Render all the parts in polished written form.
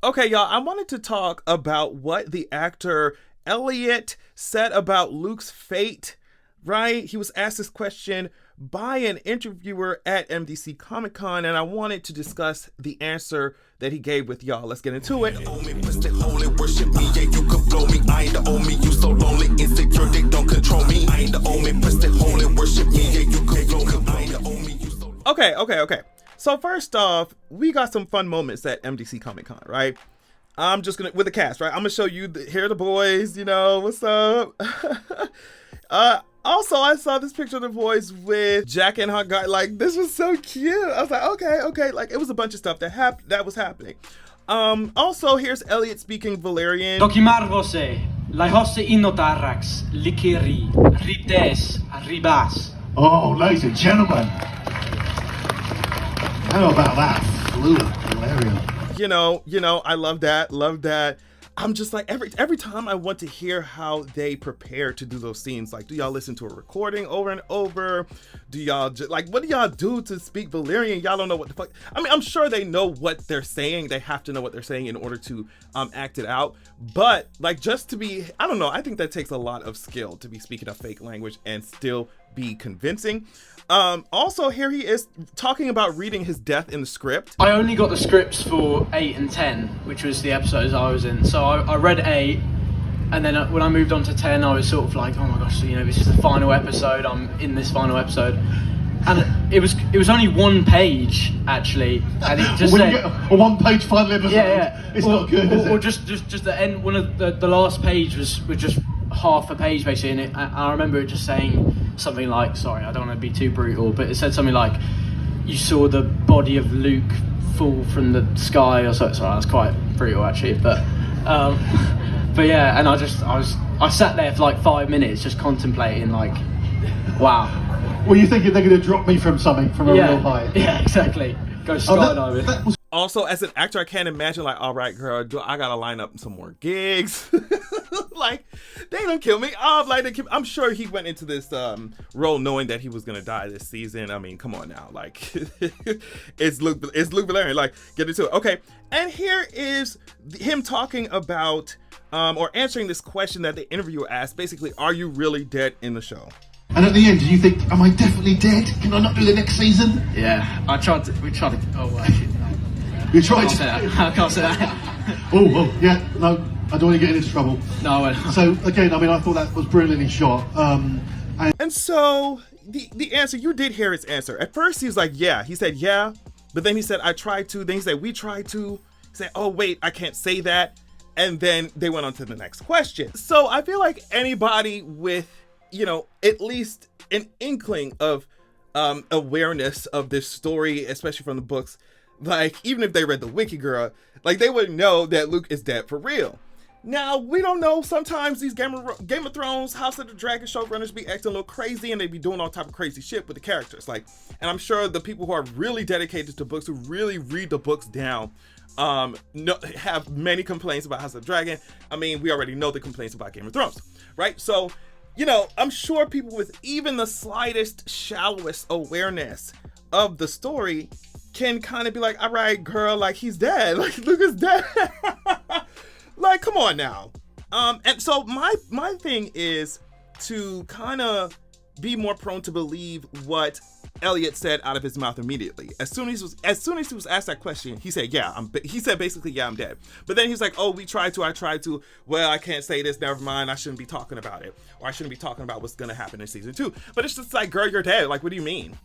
Okay, y'all, I wanted to talk about what the actor Elliot said about Luke's fate, right? He was asked this question by an interviewer at MDC Comic Con, and I wanted to discuss the answer that he gave with y'all. Let's get into it. Okay. So first off, we got some fun moments at MDC Comic Con, right? I'm just gonna, with the cast, right? I'm gonna show you, here are the boys, you know, what's up? Also, I saw this picture of the boys with Jack and Hot Guy. Like, this was so cute. I was like, okay. Like, it was a bunch of stuff that was happening. Also, here's Elliot speaking Velaryon. Dokimarvose, Laihose Inotarrax, Likiri, Rites, Ribas. Oh, ladies and gentlemen. How about that? Fluid Velaryon. You know, I love that. I'm just like, every time I want to hear how they prepare to do those scenes. Like, do y'all listen to a recording over and over? Do y'all like, what do y'all do to speak Valyrian? Y'all don't know what the fuck. I mean, I'm sure they know what they're saying. They have to know what they're saying in order to act it out. But like, just to be, I don't know. I think that takes a lot of skill to be speaking a fake language and still be convincing. Also, here he is talking about reading his death in the script. I only got the scripts for 8 and 10, which was the episodes I was in. So I read 8, and then when I moved on to 10, I was sort of like, oh my gosh, so, you know, this is the final episode. I'm in this final episode, and it was only one page actually, and it just said a one-page final episode. Yeah. It's not good, is it? Or just the end. One of the last page was just half a page basically, and I remember it just saying something like, sorry, I don't want to be too brutal, but it said something like, you saw the body of Luke fall from the sky or so. Sorry, that's quite brutal actually, but yeah, and I sat there for like 5 minutes just contemplating, like, wow. Were you thinking they're going to drop me from something, from a real height? Yeah, exactly. Go skydiving. Also, as an actor, I can't imagine, like, all right, girl, I gotta line up some more gigs. Like, they don't kill me. I'm sure he went into this role knowing that he was gonna die this season. I mean, come on now, like, it's Luke Velaryon. Like, get into it. Okay, and here is him talking about or answering this question that the interviewer asked. Basically, are you really dead in the show? And at the end, did you think, am I definitely dead? Can I not do the next season? Yeah, we tried to. Oh, You tried to. I can't say that. Oh, yeah, no, I don't want to get into trouble. No, I won't. So, again, I mean, I thought that was brilliantly shot. And so, the answer, you did hear his answer. At first, he was like, yeah. He said, yeah. But then he said, I tried to. Then he said, we tried to. He said, oh, wait, I can't say that. And then they went on to the next question. So, I feel like anybody with, you know, at least an inkling of awareness of this story, especially from the books, like, even if they read the wiki, girl, like, they would know that Luke is dead for real. Now, we don't know. Sometimes these Game of Thrones, House of the Dragon showrunners be acting a little crazy, and they be doing all type of crazy shit with the characters. Like, and I'm sure the people who are really dedicated to books, who really read the books down, have many complaints about House of the Dragon. I mean, we already know the complaints about Game of Thrones, right? So, you know, I'm sure people with even the slightest, shallowest awareness of the story can kind of be like, all right, girl, like, he's dead. Like, Luke is dead. Like, come on now. And so my thing is to kind of be more prone to believe what Elliot said out of his mouth immediately. As soon as he was asked that question, he said, yeah, he said basically, yeah, I'm dead. But then he's like, oh, I tried to, well, I can't say this, never mind, I shouldn't be talking about it. Or I shouldn't be talking about what's gonna happen in season 2. But it's just like, girl, you're dead. Like, what do you mean?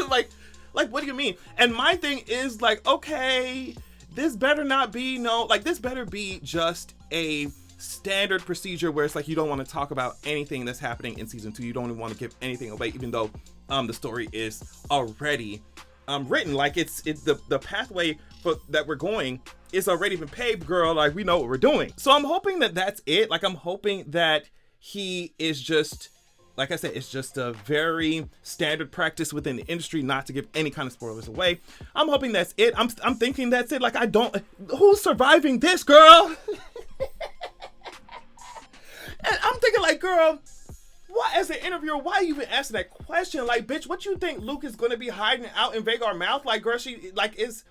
like, what do you mean? And my thing is like, okay, this better not be this better be just a standard procedure where it's like, you don't want to talk about anything that's happening in season 2. You don't even want to give anything away, even though the story is already written. Like, it's the pathway that we're going is already been paved, girl. Like, we know what we're doing. So I'm hoping that that's it. Like, I'm hoping that he is just, like I said, it's just a very standard practice within the industry not to give any kind of spoilers away. I'm hoping that's it. I'm thinking that's it. Like, who's surviving this, girl? And I'm thinking, like, girl, why, as an interviewer, why are you even asking that question? Like, bitch, what you think Luke is going to be hiding out in Vhagar mouth? Like, girl, she, like, is,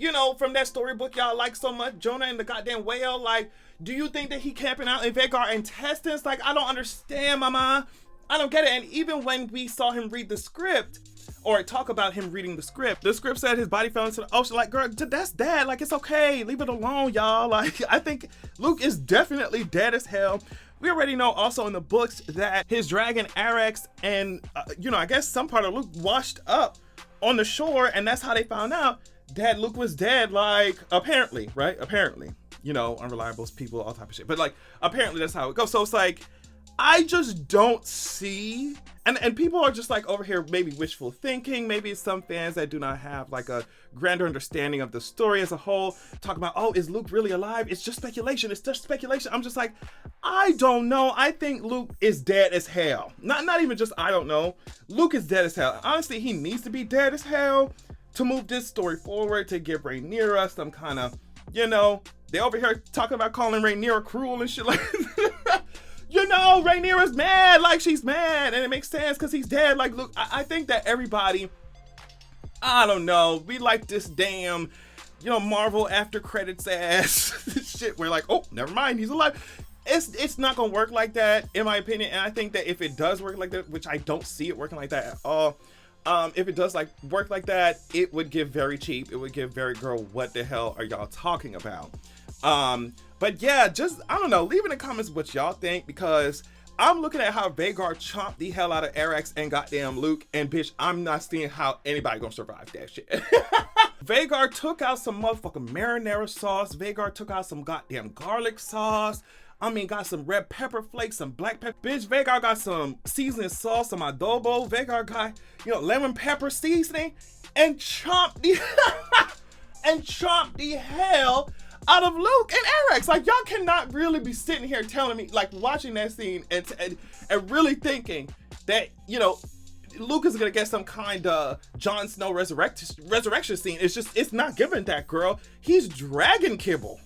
you know, from that storybook y'all like so much, Jonah and the goddamn whale. Like, do you think that he camping out in Vhagar intestines? Like, I don't understand, mama. I don't get it. And even when we saw him read the script, or talk about him reading the script said his body fell into the ocean. Like, girl, that's dead. Like, it's okay. Leave it alone, y'all. Like, I think Luke is definitely dead as hell. We already know also in the books that his dragon Arax and, you know, I guess some part of Luke washed up on the shore, and that's how they found out that Luke was dead. Like, apparently, right? Apparently, you know, unreliable people, all type of shit. But like, apparently that's how it goes. So it's like, I just don't see, and people are just like over here maybe wishful thinking. Maybe it's some fans that do not have like a grander understanding of the story as a whole, talk about, oh, is Luke really alive? It's just speculation. It's just speculation. I'm just like, I don't know. I think Luke is dead as hell. Not even just I don't know. Luke is dead as hell. Honestly, he needs to be dead as hell to move this story forward, to give Rhaenyra some kind of, you know, they over here talking about calling Rhaenyra cruel and shit like you know, Rhaenyra's mad, like she's mad, and it makes sense because he's dead. Like, look, I think that everybody, I don't know, we like this damn, you know, Marvel after credits ass shit. We're like, oh, never mind, he's alive. It's not gonna work like that, in my opinion. And I think that if it does work like that, which I don't see it working like that at all, if it does like work like that, it would give very cheap. It would give very, girl, what the hell are y'all talking about? But yeah, just, I don't know, leave in the comments what y'all think, because I'm looking at how Vhagar chomped the hell out of Arax and goddamn Luke, and bitch, I'm not seeing how anybody gonna survive that shit. Vhagar took out some motherfucking marinara sauce. Vhagar took out some goddamn garlic sauce. I mean, got some red pepper flakes, some black pepper. Bitch, Vhagar got some seasoning sauce, some adobo. Vhagar got, you know, lemon pepper seasoning, and chomped the and chomped the hell out of Luke and Arax. Like, y'all cannot really be sitting here telling me, like, watching that scene and really thinking that, you know, Luke is gonna get some kind of Jon Snow resurrection scene. It's just, it's not giving that, girl. He's dragon kibble.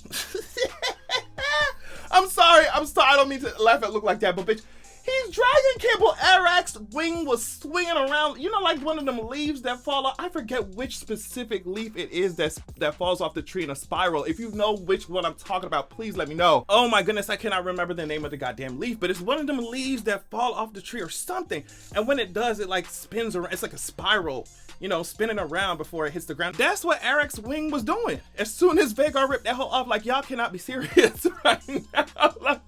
I'm sorry, I don't mean to laugh at Luke like that, but bitch, he's dragon kibble. Arax's wing was swinging around, you know, like one of them leaves that fall off. I forget which specific leaf it is that falls off the tree in a spiral. If you know which one I'm talking about, please let me know. Oh my goodness, I cannot remember the name of the goddamn leaf, but it's one of them leaves that fall off the tree or something. And when it does, it like spins around. It's like a spiral, you know, spinning around before it hits the ground. That's what Arax's wing was doing. As soon as Vhagar ripped that hole off, like, y'all cannot be serious right now. Like,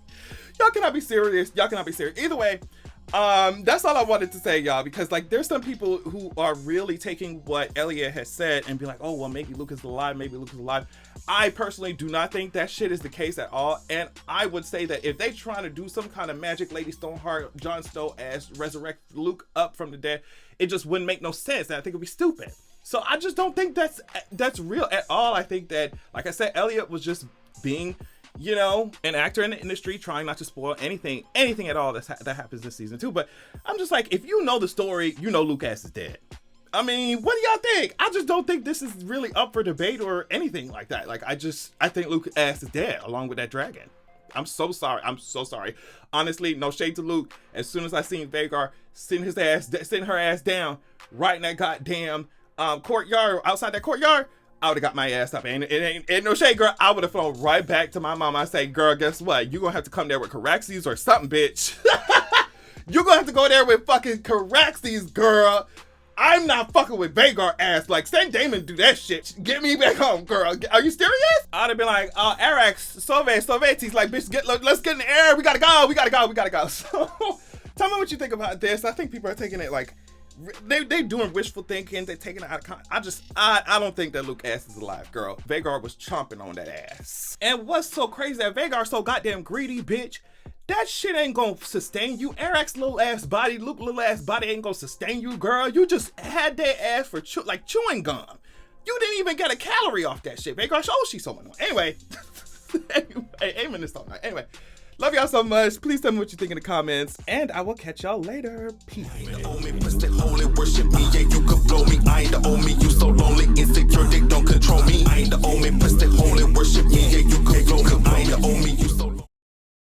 y'all cannot be serious. Y'all cannot be serious. Either way, that's all I wanted to say, y'all, because like there's some people who are really taking what Elliot has said and be like, oh, well, maybe Luke is alive. Maybe Luke is alive. I personally do not think that shit is the case at all. And I would say that if they trying to do some kind of magic Lady Stoneheart, Jon Snow as resurrect Luke up from the dead, it just wouldn't make no sense. And I think it'd be stupid. So I just don't think that's real at all. I think that, like I said, Elliot was just being, you know, an actor in the industry, trying not to spoil anything at all that happens this season too. But I'm just like, if you know the story, you know Luke Ass is dead. I mean, what do y'all think? I just don't think this is really up for debate or anything like that. Like, I think Luke Ass is dead along with that dragon. I'm so sorry. I'm so sorry. Honestly, no shade to Luke. As soon as I seen Vhagar send her ass down right in that goddamn courtyard, outside that courtyard, I would have got my ass up. Ain't no shade, girl. I would have flown right back to my mom. I say, girl, guess what? You gonna have to come there with Caraxes or something, bitch. You gonna have to go there with fucking Caraxes, girl. I'm not fucking with Vhagar ass. Like, send Damon do that shit. Get me back home, girl. Are you serious? I'd have been like, Arax, Sovetis, like, bitch, let's get in the air. We gotta go. So, tell me what you think about this. I think people are taking it like, they doing wishful thinking. They taking it out of context. I don't think that Luke ass is alive, girl. Vhagar was chomping on that ass. And what's so crazy that Vhagar so goddamn greedy, bitch? That shit ain't gonna sustain you. Arax's little ass body, Luke little ass body ain't gonna sustain you, girl. You just had that ass for like chewing gum. You didn't even get a calorie off that shit. Vhagar, oh, she's so annoying. Anyway, aiming this all night. Anyway, love y'all so much. Please tell me what you think in the comments, and I will catch y'all later. Peace. I ain't the only person holy, worship me, yeah, you can blow me. I ain't the only, you so lonely, insecure, they don't control me. I ain't the only person holy, worship me, yeah, you can blow me. I ain't the only, you so